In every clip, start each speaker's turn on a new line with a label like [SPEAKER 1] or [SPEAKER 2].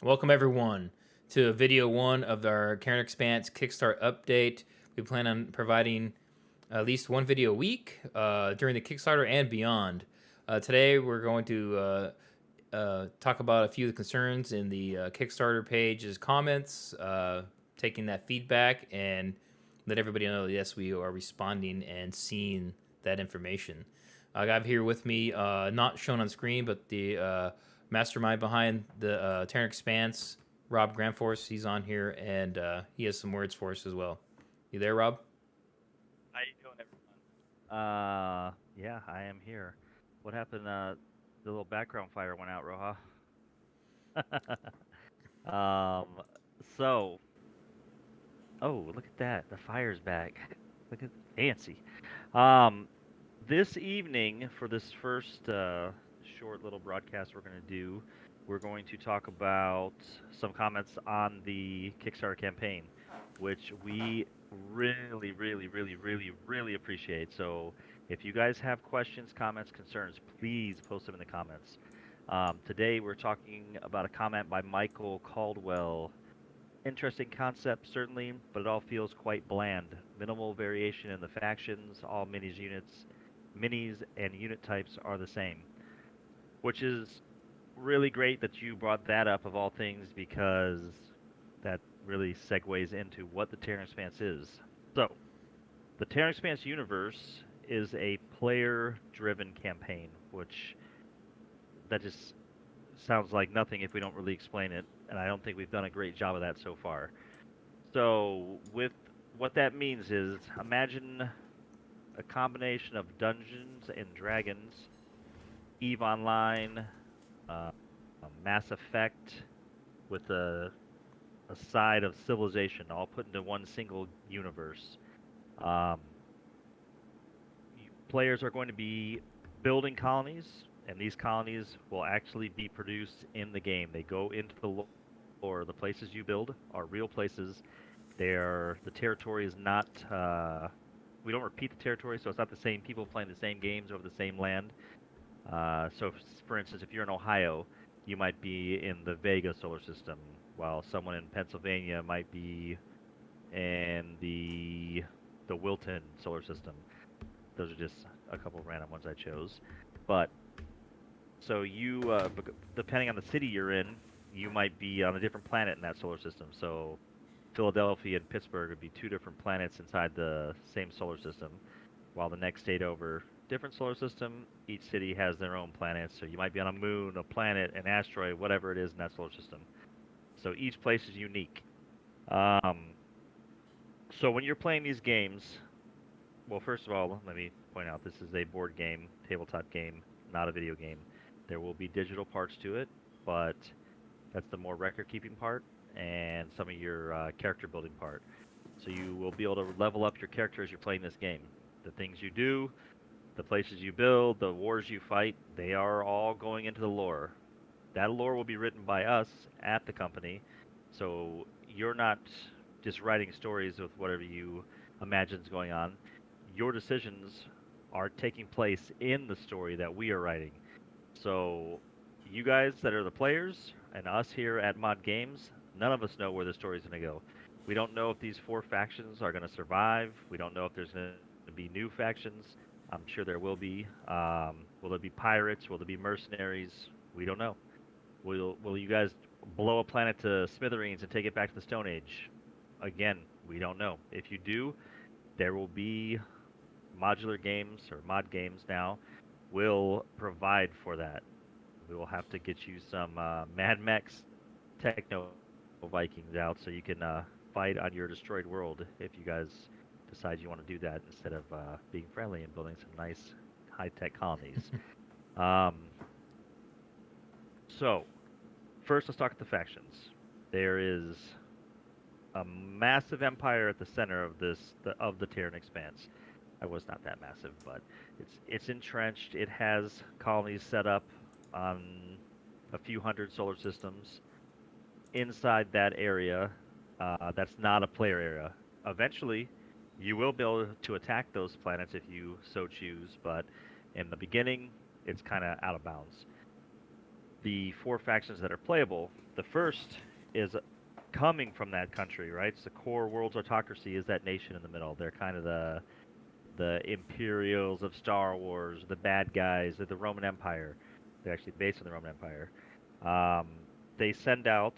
[SPEAKER 1] Welcome everyone to video one of our Terran Expanse Kickstarter update. We plan on providing at least one video a week during the Kickstarter and beyond. Today we're going to talk about a few of the concerns in the Kickstarter page's comments, taking that feedback, and let everybody know that yes, we are responding and seeing that information. I got here with me, not shown on screen, but the mastermind behind the Terran Expanse, Rob Granforce. He's on here, and he has some words for us as well. You there, Rob?
[SPEAKER 2] How you doing, yeah, I am here. What happened? The little background fire went out, Roja. Um, so, oh, look at that. The fire's back. Look at fancy. Um, this evening for this first short little broadcast we're going to talk about some comments on the Kickstarter campaign, which we really appreciate. So if you guys have questions, comments, concerns, please post them in the comments. Today we're talking about a comment by Michael Caldwell. Interesting concept, certainly, but it all feels quite bland. Minimal variation in the factions, all minis and unit types are the same, which is really great that you brought that up of all things because that really segues into what the Terran Expanse is. So, the Terran Expanse universe is a player-driven campaign, which that just sounds like nothing if we don't really explain it, and I don't think we've done a great job of that so far. So, with what that means is imagine a combination of Dungeons and Dragons, Eve Online, uh, Mass Effect, with a side of Civilization, all put into one single universe. Um, Players are going to be building colonies, and these colonies will actually be produced in the game. They go into the lore. The places you build are real places. The territory is not. We don't repeat the territory, so it's not the same people playing the same games over the same land. For instance, if you're in Ohio, you might be in the Vega solar system, while someone in Pennsylvania might be in the Wilton solar system. Those are just a couple of random ones I chose. But so depending on the city you're in, you might be on a different planet in that solar system. So Philadelphia and Pittsburgh would be two different planets inside the same solar system, while the next state over, different solar system, each city has their own planets. So you might be on a moon, a planet, an asteroid, whatever it is in that solar system. So each place is unique. Um, so when you're playing these games, well, first of all, let me point out this is a board game, tabletop game, not a video game. There will be digital parts to it, but that's the more record keeping part and some of your character building part. So you will be able to level up your character as you're playing this game. The things you do, the places you build, the wars you fight, they are all going into the lore. That lore will be written by us at the company, so you're not just writing stories with whatever you imagine is going on. Your decisions are taking place in the story that we are writing. So, you guys that are the players and us here at Mod Games, none of us know where the story's going to go. We don't know if these four factions are going to survive. We don't know if there's going to be new factions. I'm sure there will be. Will there be pirates? Will there be mercenaries? We don't know. Will you guys blow a planet to smithereens and take it back to the Stone Age? Again, we don't know. If you do, there will be modular games or mod games now will provide for that. We will have to get you some Mad Max Techno Vikings out so you can fight on your destroyed world if you guys decide you want to do that instead of being friendly and building some nice high-tech colonies. Um, so, first, let's talk about the factions. There is a massive empire at the center of of the Terran Expanse. It was not that massive, but it's entrenched. It has colonies set up on a few hundred solar systems inside that area. That's not a player area. Eventually, you will be able to attack those planets if you so choose, but in the beginning, it's kind of out of bounds. the 4 factions that are playable. The first is coming from that country, right? So core world's autocracy is that nation in the middle. They're kind of the Imperials of Star Wars, the bad guys of the Roman Empire. They're actually based on the Roman Empire. Um, they send out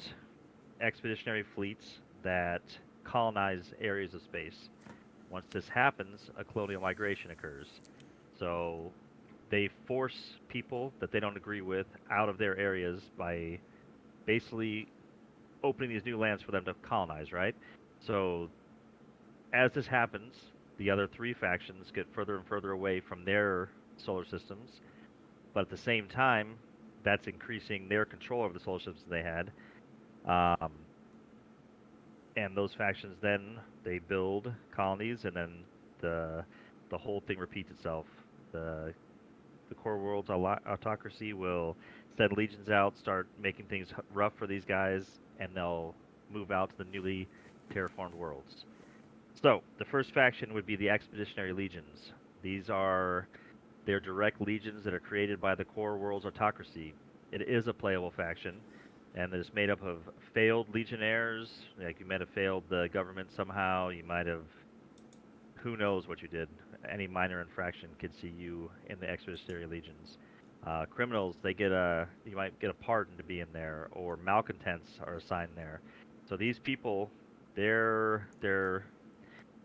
[SPEAKER 2] expeditionary fleets that colonize areas of space. Once this happens, a colonial migration occurs. So they force people that they don't agree with out of their areas by basically opening these new lands for them to colonize, right? So as this happens, the other 3 factions get further and further away from their solar systems, but at the same time, that's increasing their control over the solar systems they had. Um, and those factions then they build colonies, and then the the whole thing repeats itself. The the core world's autocracy will send legions out, start making things rough for these guys, and they'll move out to the newly terraformed worlds. So the first faction would be the expeditionary legions. These are They're direct legions that are created by the core world's autocracy. It is a playable faction, and it's made up of failed legionnaires. Like you might have failed the government somehow. You might have, who knows what you did. Any minor infraction could see you in the expeditionary legions. Criminals, you might get a pardon to be in there, or malcontents are assigned there. So these people, they're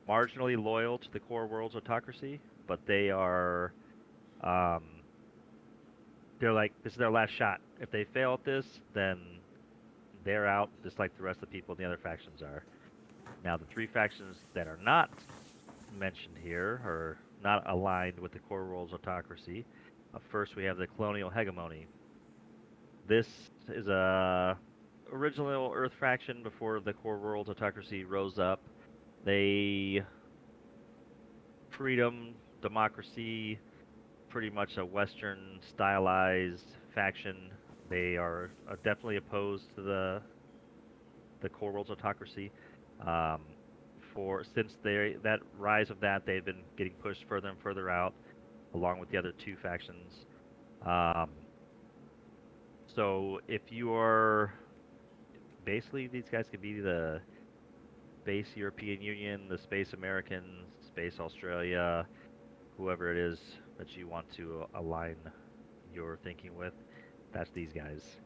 [SPEAKER 2] marginally loyal to the core world's autocracy, but um, they're like, this is their last shot. If they fail at this, then they're out, just like the rest of the people in the other factions are. Now, the 3 factions that are not mentioned here, or not aligned with the core world's autocracy, first we have the colonial hegemony. This is a original Earth faction before the core world's autocracy rose up. They freedom, democracy, pretty much a Western stylized faction. They are definitely opposed to the core world's autocracy. Um, for since that rise of that, they've been getting pushed further and further out, along with the other 2 factions. Um, so if you are basically, these guys could be the Space European Union, the Space Americans, Space Australia, whoever it is that you want to align your thinking with. That's these guys.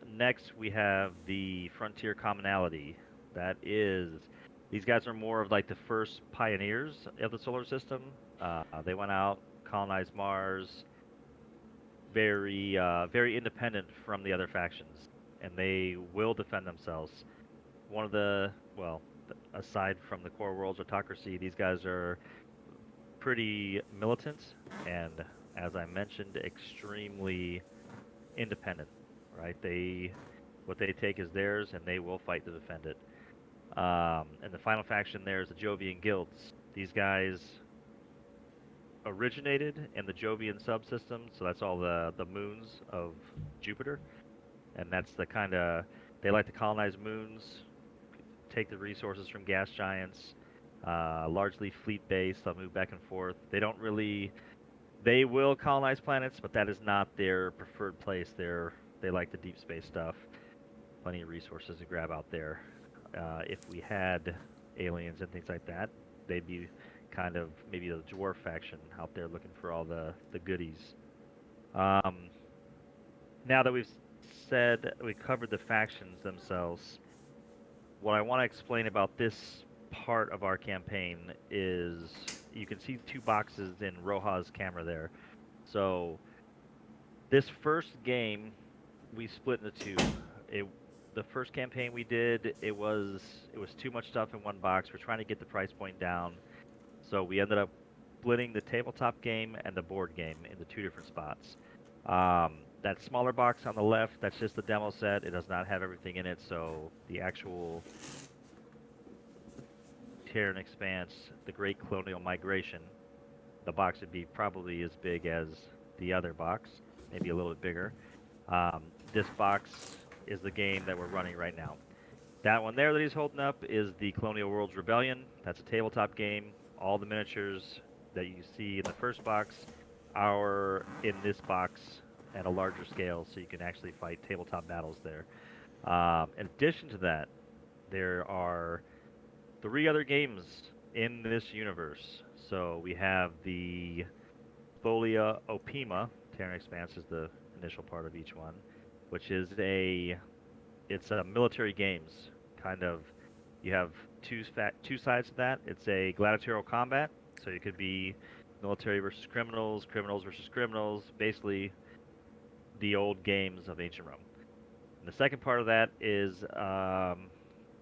[SPEAKER 2] Next, we have the Frontier Commonality. That is, these guys are more of like the first pioneers of the solar system. They went out, colonized Mars, very independent from the other factions, and they will defend themselves. One of the, well, aside from the core world's autocracy, these guys are pretty militant and, as I mentioned, extremely independent, right? What they take is theirs, and they will fight to defend it. And the final faction there is the Jovian guilds. These guys originated in the Jovian subsystem, so that's all the moons of Jupiter, and that's the kind of, they like to colonize moons, take the resources from gas giants, largely fleet-based. They'll move back and forth. They will colonize planets, but that is not their preferred place. They like the deep space stuff. Plenty of resources to grab out there. If we had aliens and things like that, they'd be kind of maybe the dwarf faction out there looking for all the goodies. Now that we've covered the factions themselves, what I want to explain about this part of our campaign is you can see 2 boxes in Roja's camera there. So this first game we split into 2. The first campaign we did, it was too much stuff in one box. We're trying to get the price point down, so we ended up splitting the tabletop game and the board game into 2 different spots. That smaller box on the left, that's just the demo set. It does not have everything in it, so the actual Terran Expanse, the Great Colonial Migration, the box would be probably as big as the other box, maybe a little bit bigger. This box is the game that we're running right now. That one there that he's holding up is the Colonial Worlds Rebellion. That's a tabletop game. All the miniatures that you see in the first box are in this box at a larger scale, so you can actually fight tabletop battles there. In addition to that, there are three other games in this universe. So we have the Folia Opima. Terran Expanse is the initial part of each one, which is it's a military games kind of. You have two sides to that. It's a gladiatorial combat, so it could be military versus criminals, criminals versus criminals, basically the old games of ancient Rome. And the second part of that is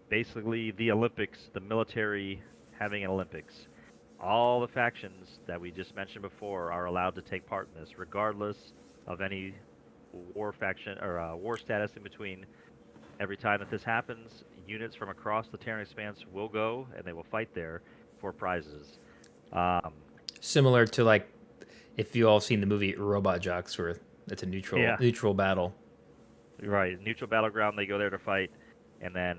[SPEAKER 2] basically the Olympics, the military having an Olympics. All the factions that we just mentioned before are allowed to take part in this, regardless of any war faction or war status in between. Every time that this happens, units from across the Terran Expanse will go and they will fight there for prizes. Um,
[SPEAKER 1] Similar to like if you all seen the movie Robot Jocks, where it's a
[SPEAKER 2] yeah,
[SPEAKER 1] neutral battle.
[SPEAKER 2] right. Neutral battleground. They go there to fight, and then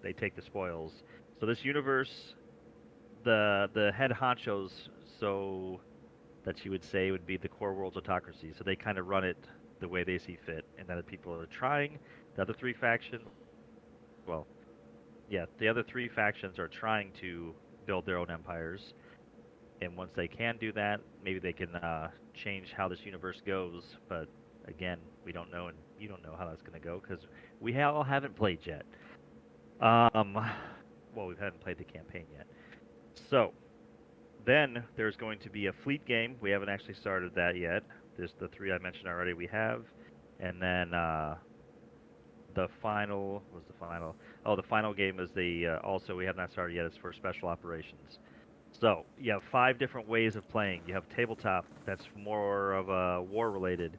[SPEAKER 2] they take the spoils. So this universe, the head honchos, so that you would say would be the core world's autocracy. So they kind of run it the way they see fit, and then the people are trying. The other three factions, well, yeah, the other three factions are trying to build their own empires. And once they can do that, maybe they can change how this universe goes. But again, we don't know, and you don't know how that's going to go because we all haven't played yet. Um, well, we haven't played the campaign yet. So then there's going to be a fleet game. We haven't actually started that yet. There's the three I mentioned already. We have, and then the final was the final. Oh, the final game is the also we have not started yet. It's for special operations. So you have five different ways of playing. You have tabletop, that's more of a war related.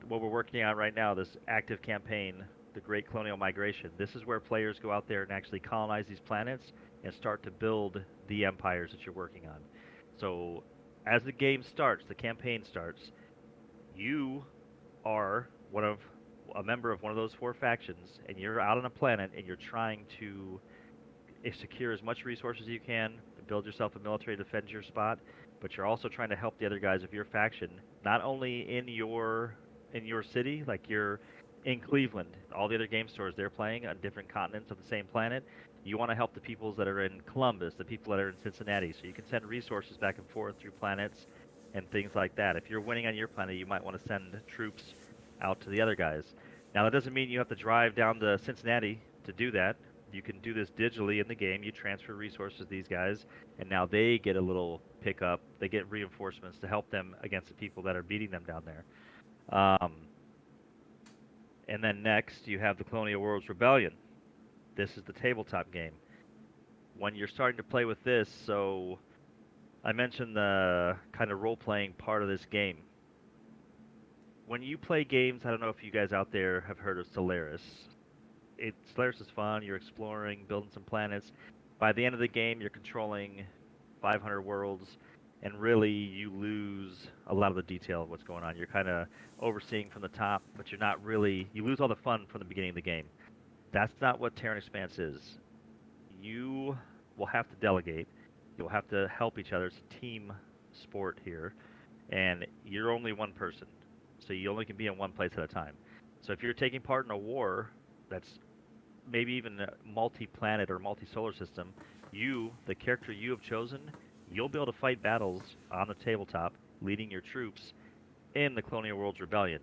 [SPEAKER 2] What we're working on right now, this active campaign, the Great Colonial Migration. This is where players go out there and actually colonize these planets and start to build the empires that you're working on. So as the game starts, the campaign starts, you are a member of one of those four factions, and you're out on a planet and you're trying to secure as much resources as you can, build yourself a military to defend your spot, but you're also trying to help the other guys of your faction, not only in your city, like you're in Cleveland, all the other game stores they're playing on different continents of the same planet. You want to help the peoples that are in Columbus, the people that are in Cincinnati, so you can send resources back and forth through planets and things like that. If you're winning on your planet, you might want to send troops out to the other guys. Now that doesn't mean you have to drive down to Cincinnati to do that. You can do this digitally in the game. You transfer resources to these guys, and now they get a little pickup. They get reinforcements to help them against the people that are beating them down there. Um, and then next, you have the Colonial Worlds Rebellion. This is the tabletop game. When you're starting to play with this, so I mentioned the kind of role-playing part of this game. When you play games, I don't know if you guys out there have heard of Solaris. Solaris is fun. You're exploring, building some planets. By the end of the game, you're controlling 500 worlds, and really you lose a lot of the detail of what's going on. You're kind of overseeing from the top, but you're not really. You lose all the fun from the beginning of the game. That's not what Terran Expanse is. You will have to delegate. You'll have to help each other. It's a team sport here, and you're only one person, so you only can be in one place at a time. So if you're taking part in a war that's maybe even a multi-planet or multi-solar system, the character you have chosen, you'll be able to fight battles on the tabletop, leading your troops in the Colonial Worlds Rebellion.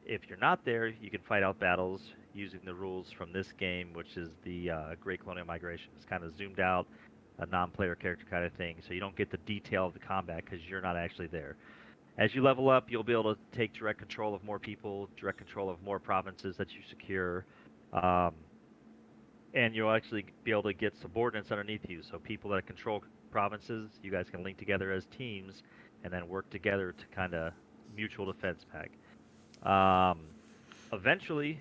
[SPEAKER 2] If you're not there, you can fight out battles using the rules from this game, which is the Great Colonial Migration. It's kind of zoomed out, a non-player character kind of thing, so you don't get the detail of the combat because you're not actually there. As you level up, you'll be able to take direct control of more people, direct control of more provinces that you secure. Um, and you'll actually be able to get subordinates underneath you. So people that control provinces, you guys can link together as teams and then work together to kind of mutual defense pack. Eventually,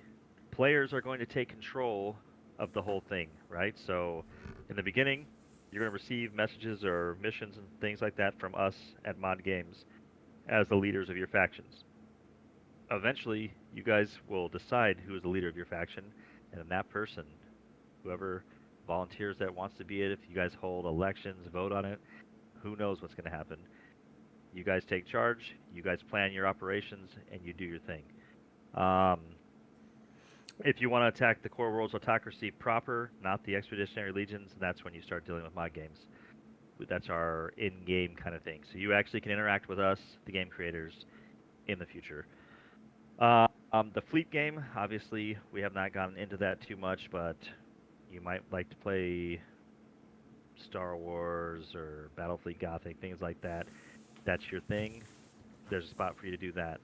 [SPEAKER 2] players are going to take control of the whole thing, right? So in the beginning, you're going to receive messages or missions and things like that from us at Mod Games as the leaders of your factions. Eventually, you guys will decide who is the leader of your faction, and then that person, whoever volunteers that wants to be it, if you guys hold elections, vote on it, who knows what's going to happen. You guys take charge. You guys plan your operations, and you do your thing. Um, if you want to attack the core world's autocracy proper, not the expeditionary legions, that's when you start dealing with mod games. That's our in-game kind of thing. So you actually can interact with us, the game creators, in the future. The fleet game, obviously, we have not gotten into that too much, but you might like to play Star Wars or Battlefleet Gothic, things like that. That's your thing. There's a spot for you to do that.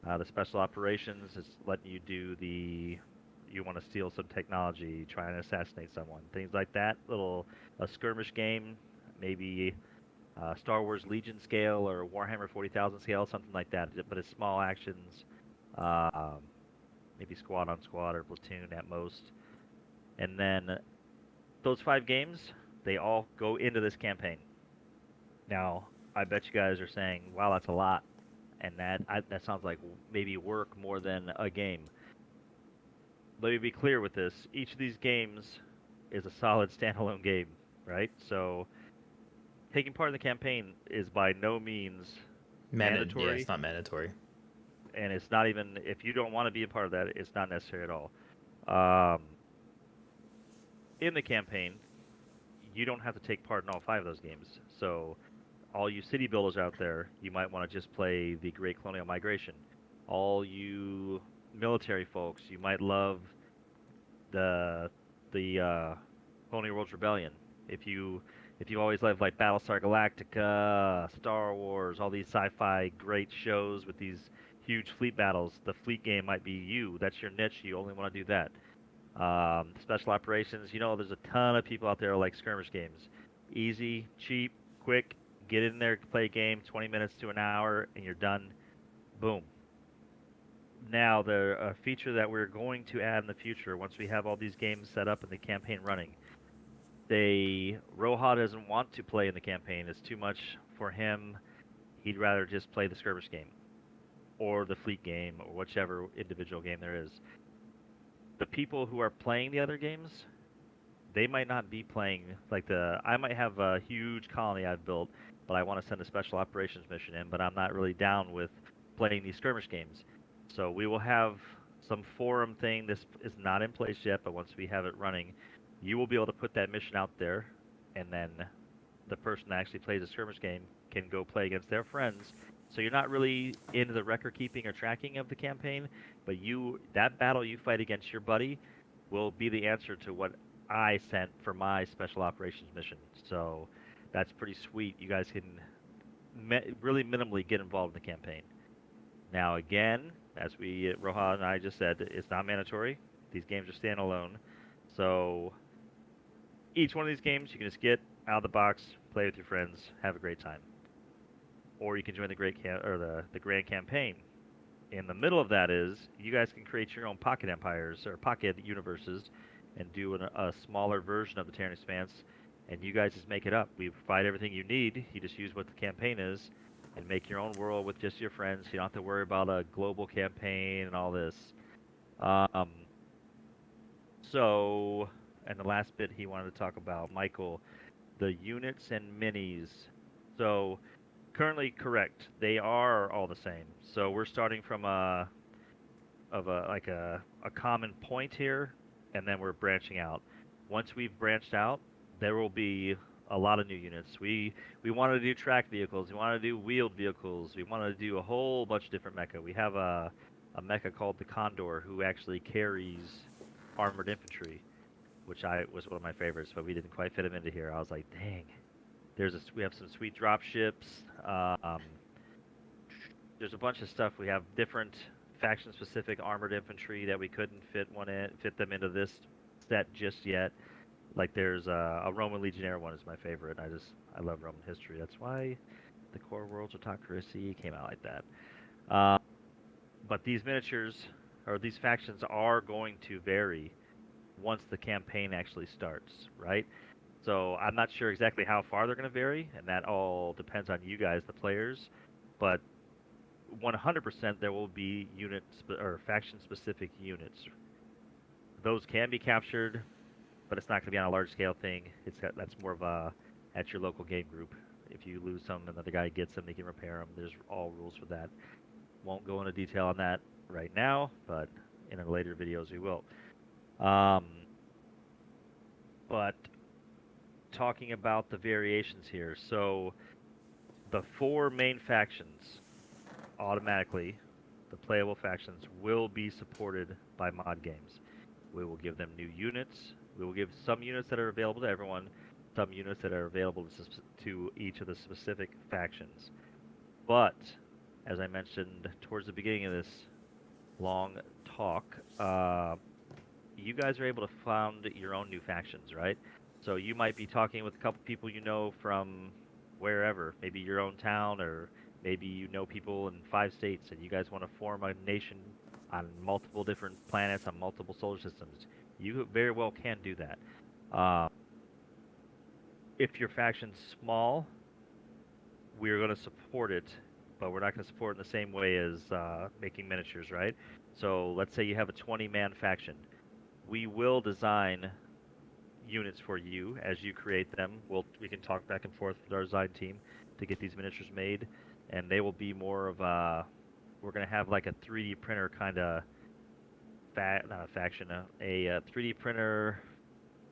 [SPEAKER 2] The special operations is letting you do you want to steal some technology, try and assassinate someone, things like that. A skirmish game, maybe Star Wars Legion scale or Warhammer 40,000 scale, something like that. But it's small actions, uh, maybe squad on squad or platoon at most. And then those 5 games, they all go into this campaign. Now, I bet you guys are saying, "Wow, that's a lot," and that sounds like maybe work more than a game. Let me be clear with this: each of these games is a solid standalone game, right? So taking part in the campaign is by no means
[SPEAKER 1] Yeah, it's
[SPEAKER 2] mandatory,
[SPEAKER 1] not mandatory.
[SPEAKER 2] and it's not even if you don't want to be a part of that, it's not necessary at all. Um, in the campaign, you don't have to take part in all 5 of those games. So all you city builders out there, you might want to just play the Great Colonial Migration. All you military folks, you might love the Colonial Worlds Rebellion. If you if you always loved like Battlestar Galactica, Star Wars, all these sci-fi great shows with these huge fleet battles, the fleet game might be you. That's your niche. You only want to do that. Special operations, there's a ton of people out there who like skirmish games. Easy, cheap, quick. Get in there, play a game, 20 minutes to an hour, and you're done. Boom. Now, the feature that we're going to add in the future, once we have all these games set up and the campaign running, Roja doesn't want to play in the campaign. It's too much for him. He'd rather just play the skirmish game, or the fleet game, or whichever individual game there is. The people who are playing the other games, they might not be playing I might have a huge colony I've built, but I want to send a special operations mission in, but I'm not really down with playing these skirmish games. So we will have some forum thing. This is not in place yet, but once we have it running, you will be able to put that mission out there, and then the person that actually plays a skirmish game can go play against their friends. So you're not really into the record keeping or tracking of the campaign, but that battle you fight against your buddy will be the answer to what I sent for my special operations mission. So that's pretty sweet. You guys can really minimally get involved in the campaign. Now, again, as Rohan and I just said, it's not mandatory. These games are standalone. So each one of these games you can just get out of the box, play with your friends, have a great time. Or you can join the Grand Campaign. In the middle of that is you guys can create your own pocket empires or pocket universes and do a smaller version of the Terran Expanse, and you guys just make it up. We provide everything you need. You just use what the campaign is and make your own world with just your friends. You don't have to worry about a global campaign and all this. Um, and the last bit he wanted to talk about, Michael, the units and minis. So currently correct. They are all the same. So we're starting from a common point here, and then we're branching out. Once we've branched out, there will be a lot of new units. We want to do track vehicles. We want to do wheeled vehicles. We want to do a whole bunch of different mecha. We have a mecha called the Condor who actually carries armored infantry, which was one of my favorites, but we didn't quite fit him into here. I was like, dang. We have some sweet drop ships. There's a bunch of stuff. We have different faction-specific armored infantry that we couldn't fit them into this set just yet. Like there's a Roman Legionnaire one is my favorite. I love Roman history. That's why the Core Worlds Autocracy came out like that. But these miniatures or these factions are going to vary once the campaign actually starts, right? So I'm not sure exactly how far they're going to vary, and that all depends on you guys, the players. But 100% there will be or faction-specific units. Those can be captured, but it's not going to be on a large-scale thing. That's more of a at your local game group If you lose them, another guy gets them, they can repair them. There's all rules for that. Won't go into detail on that right now, but in our later videos we will. Um, but talking about the variations here, so the 4 main factions automatically, the playable factions will be supported by mod games. We will give them new units. We will give some units that are available to everyone, some units that are available to each of the specific factions. But, as I mentioned towards the beginning of this long talk, you guys are able to found your own new factions, right? So you might be talking with a couple people you know from wherever, maybe your own town, or maybe you know people in 5 states, and you guys want to form a nation on multiple different planets, on multiple solar systems. You very well can do that. Uh, if your faction's small, we're going to support it, but we're not going to support it in the same way as making miniatures, right? So let's say you have a 20-man faction. We will design units for you as you create them. We can talk back and forth with our design team to get these miniatures made, and they will be more of a. We're gonna have like a 3D printer kind of not a faction, a 3D printer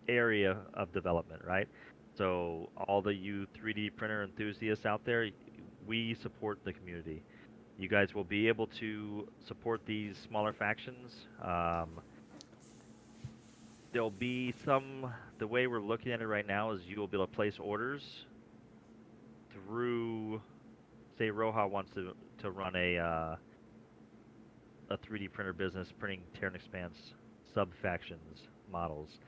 [SPEAKER 2] area of development, right? So all the you 3D printer enthusiasts out there, we support the community. You guys will be able to support these smaller factions. There'll be some. The way we're looking at it right now is you will be able to place orders through. Say Roja wants to run a 3D printer business printing Terran Expanse sub factions models.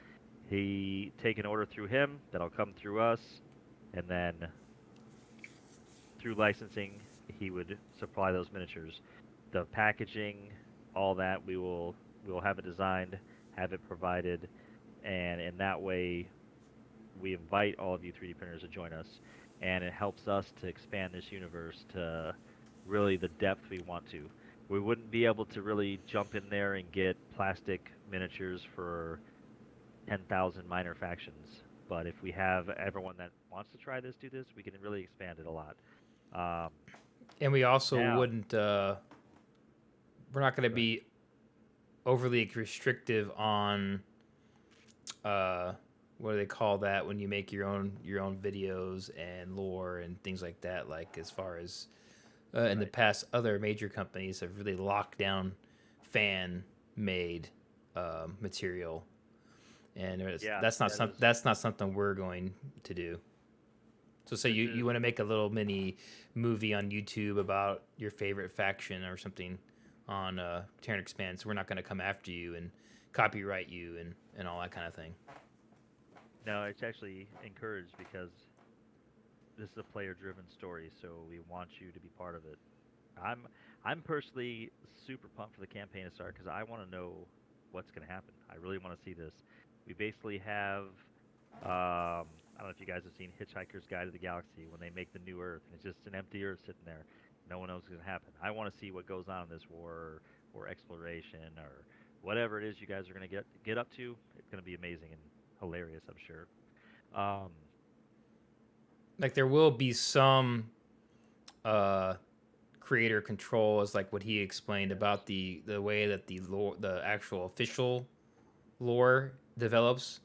[SPEAKER 2] He take an order through him, that'll come through us, and then through licensing, he would supply those miniatures. The packaging, all that, we'll have it designed, have it provided, and in that way, we invite all of you 3D printers to join us, and it helps us to expand this universe to really the depth we want to. We wouldn't be able to really jump in there and get plastic miniatures for 10,000 minor factions, but if we have everyone that wants to try this, do this, we can really expand it a lot.
[SPEAKER 1] And we also
[SPEAKER 2] Now,
[SPEAKER 1] wouldn't. We're not going to be overly restrictive on. What do they call that when you make your own videos and lore and things like that? Like as far as in the past, other major companies have really locked down fan made material, and that's not something we're going to do. So say you want to make a little mini movie on YouTube about your favorite faction or something on Terran Expanse. We're not going to come after you and copyright you and all that kind of thing.
[SPEAKER 2] No, it's actually encouraged because this is a player-driven story, so we want you to be part of it. I'm personally super pumped for the campaign to start because I want to know what's going to happen. I really want to see this. We basically have I don't know if you guys have seen Hitchhiker's Guide to the Galaxy when they make the new Earth, and it's just an empty Earth sitting there. No one knows what's going to happen. I want to see what goes on in this war or exploration or whatever it is you guys are going to get up to. It's going to be amazing and hilarious, I'm sure.
[SPEAKER 1] Like there will be some creator control, as like what he explained about the way that the lore, the actual official lore develops.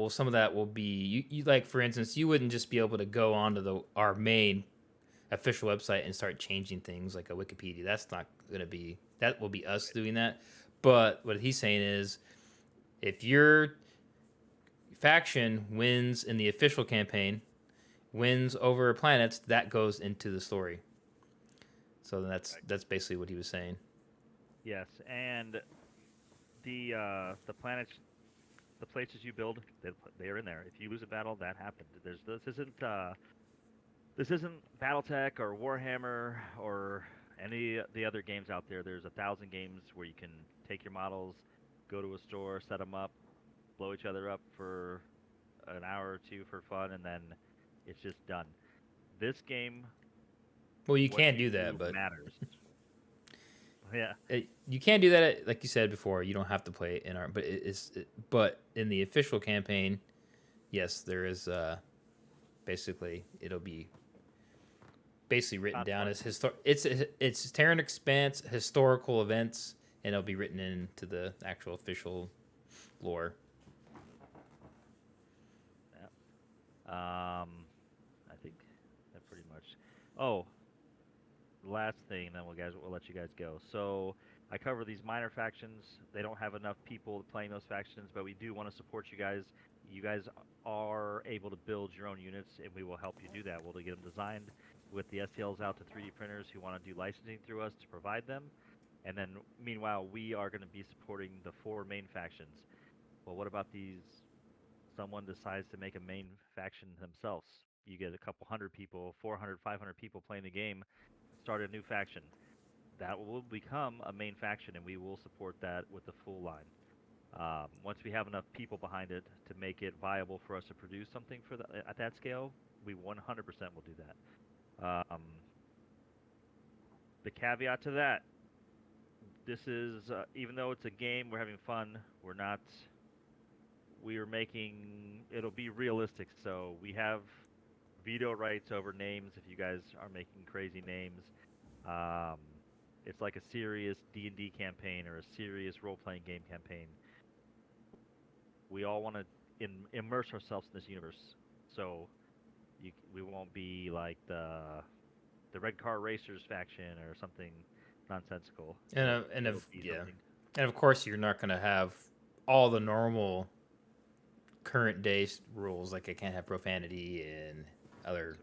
[SPEAKER 1] Some of that will be you like, for instance, you wouldn't just be able to go onto our main official website and start changing things like a Wikipedia. That's not going to be, that will be us doing that. But what he's saying is, if your faction wins in the official campaign, wins over planets, that goes into the story. So that's basically what he was saying.
[SPEAKER 2] Yes, and the planets, the places you build, they are in there. If you lose a battle, that happened. This isn't BattleTech or Warhammer or any of the other games out there. There's 1,000 games where you can take your models, go to a store, set them up, blow each other up for an hour or two for fun, and then it's just done. This game,
[SPEAKER 1] well, you can do that, but
[SPEAKER 2] matters. Yeah,
[SPEAKER 1] you can't do that. Like you said before, you don't have to play it in our. But but in the official campaign, yes, there is. basically it'll be basically written
[SPEAKER 2] Not
[SPEAKER 1] down
[SPEAKER 2] fun.
[SPEAKER 1] as it's Terran Expanse historical events, and it'll be written into the actual official lore.
[SPEAKER 2] Yeah. I think that pretty much. Oh, last thing, then we'll let you guys go. So I cover these minor factions. They don't have enough people playing those factions, but we do want to support you guys. You guys are able to build your own units, and we will help you do that. We'll get them designed with the STLs out to 3D printers who want to do licensing through us to provide them. And then, meanwhile, we are going to be supporting the 4 main factions. Well, what about these? Someone decides to make a main faction themselves. You get a couple hundred people, 400, 500 people playing the game, start a new faction. That will become a main faction, and we will support that with the full line. Once we have enough people behind it to make it viable for us to produce something for at that scale, we 100% will do that. The caveat to that, this is even though it's a game, we're having fun. We're not. We are making. It'll be realistic. So we have veto rights over names if you guys are making crazy names. Um, it's like a serious D&D campaign or a serious role-playing game campaign. We all want to immerse ourselves in this universe, so we won't be like the Red Car Racers faction or something nonsensical. It'll be
[SPEAKER 1] Yeah,
[SPEAKER 2] something.
[SPEAKER 1] and of course you're not gonna have all the normal current day rules, like it can't have profanity and other.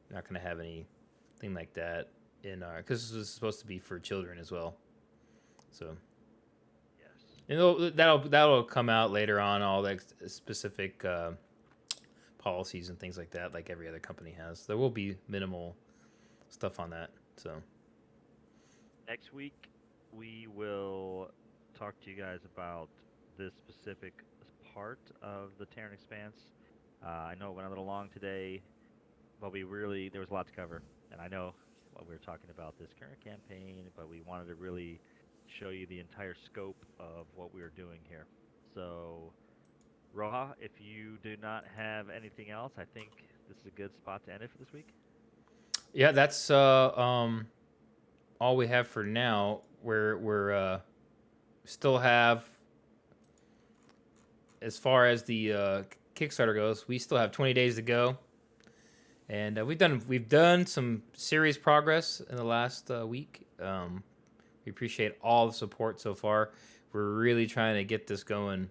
[SPEAKER 1] You're not gonna have anything like that in our, because this is supposed to be for children as well. So
[SPEAKER 2] Yes.
[SPEAKER 1] and that'll come out later on, all the specific policies and things like that, like every other company has. There will be minimal stuff on that. So
[SPEAKER 2] Next week we will talk to you guys about this specific part of the Terran Expanse. I know it went a little long today, but there was a lot to cover, and I know what we were talking about this current campaign, but we wanted to really show you the entire scope of what we are doing here. So, Roja, if you do not have anything else, I think this is a good spot to end it for this week.
[SPEAKER 1] yeah, that's all we have for now. We're still have, as far as the Kickstarter goes, we still have 20 days to go, and we've done some serious progress in the last week. We appreciate all the support so far. We're really trying to get this going.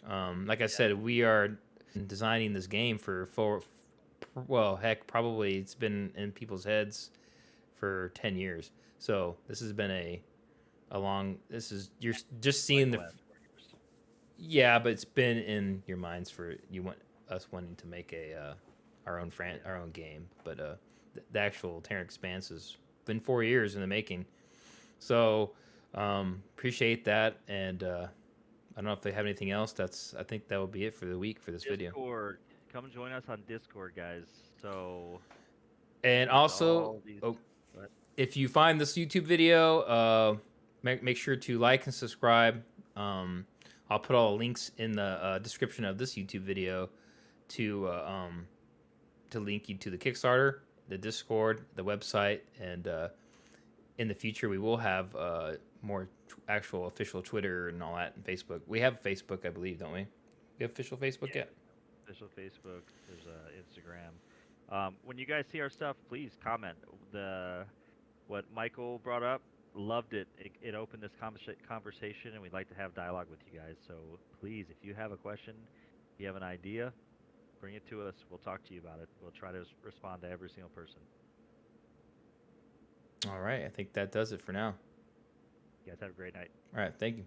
[SPEAKER 1] Like I said, we are designing this game well, heck, probably it's been in people's heads for 10 years. So this has been a long. This is you're just
[SPEAKER 2] Like
[SPEAKER 1] seeing
[SPEAKER 2] the
[SPEAKER 1] the.
[SPEAKER 2] last 4 years.
[SPEAKER 1] Yeah, but it's been in your minds for you want us wanting to make our own game, but the actual Terran Expanse has been 4 years in the making. So appreciate that, and I don't know if they have anything else. I think that will be it for the week for this video.
[SPEAKER 2] Discord. Come join us on Discord, guys. So
[SPEAKER 1] And
[SPEAKER 2] with
[SPEAKER 1] also,
[SPEAKER 2] all these,
[SPEAKER 1] oh,
[SPEAKER 2] but
[SPEAKER 1] if you find this YouTube video, make sure to like and subscribe. I'll put all the links in the description of this YouTube video to link you to the Kickstarter, the Discord, the website, and in the future we will have more actual official Twitter and all that, and Facebook. We have Facebook, I believe, don't we? We have official Facebook
[SPEAKER 2] yeah,
[SPEAKER 1] yet?
[SPEAKER 2] official Facebook. There's Instagram. When you guys see our stuff, please comment. The What Michael brought up, loved it. It opened this conversation, and we'd like to have dialogue with you guys. So please, if you have a question, if you have an idea, bring it to us. We'll talk to you about it. We'll try to respond to every single person.
[SPEAKER 1] All right, I think that does it for now.
[SPEAKER 2] You guys have a great night.
[SPEAKER 1] All right, thank you.